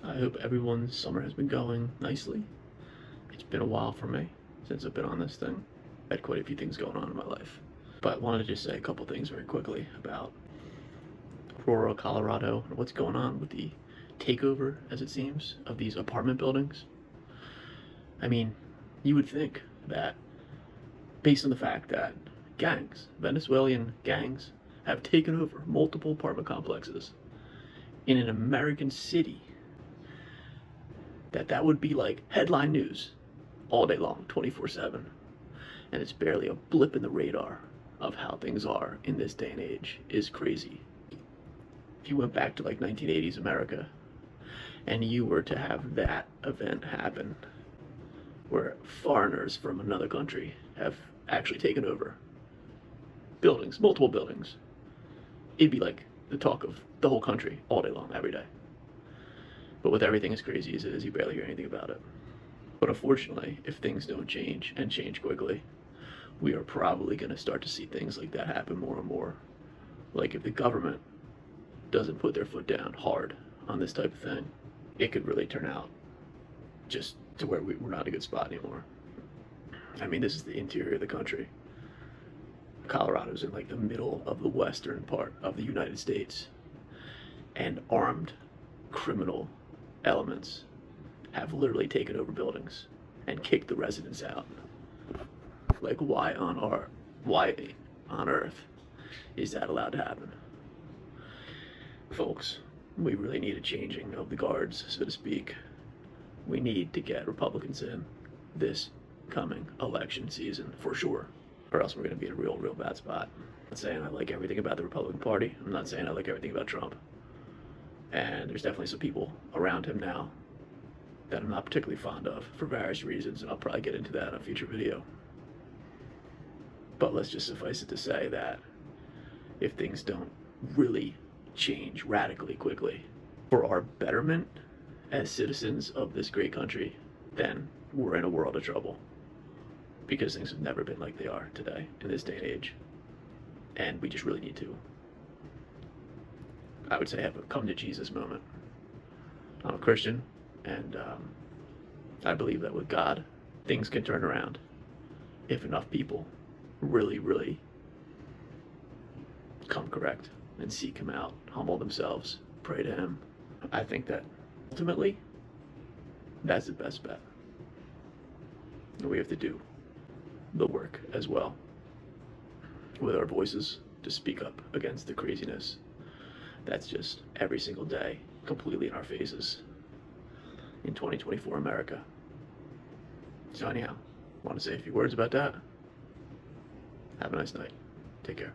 I hope everyone's summer has been going nicely. It's been a while for me since I've been on this thing. I had quite a few things going on in my life. But I wanted to just say a couple things very quickly about rural Colorado and what's going on with the takeover, as it seems, of these apartment buildings. I mean, you would think that based on the fact that gangs, Venezuelan gangs, have taken over multiple apartment complexes in an American city, that would be like headline news all day long, 24/7. And it's barely a blip in the radar of how things are in this day and age is crazy. If you went back to like 1980s America and you were to have that event happen where foreigners from another country have actually taken over buildings, multiple buildings, it'd be like the talk of the whole country all day long, every day. But with everything as crazy as it is, you barely hear anything about it. But unfortunately, if things don't change and change quickly, we are probably going to start to see things like that happen more and more. Like if the government doesn't put their foot down hard on this type of thing, it could really turn out just to where we're not in a good spot anymore. I mean, this is the interior of the country. Colorado's in like the middle of the western part of the United States, and armed criminal elements have literally taken over buildings and kicked the residents out. Like, why on earth is that allowed to happen? Folks, we really need a changing of the guards, so to speak. We need to get Republicans in this coming election season for sure, or else we're going to be in a real bad spot. I'm not saying I like everything about the Republican Party. I'm not saying I like everything about Trump. And there's definitely some people around him now that I'm not particularly fond of for various reasons, and I'll probably get into that in a future video. But let's just suffice it to say that if things don't really change radically quickly for our betterment as citizens of this great country, then we're in a world of trouble. Because things have never been like they are today, in this day and age. And we just really need to, I would say, have a come to Jesus moment. I'm a Christian, and I believe that with God, things can turn around if enough people really come correct and seek Him out, humble themselves, pray to Him. I think that ultimately, that's the best bet. And we have to do the work as well with our voices to speak up against the craziness that's just every single day completely in our faces in 2024 America. So anyhow, want to say a few words about that. Have a nice night. Take care.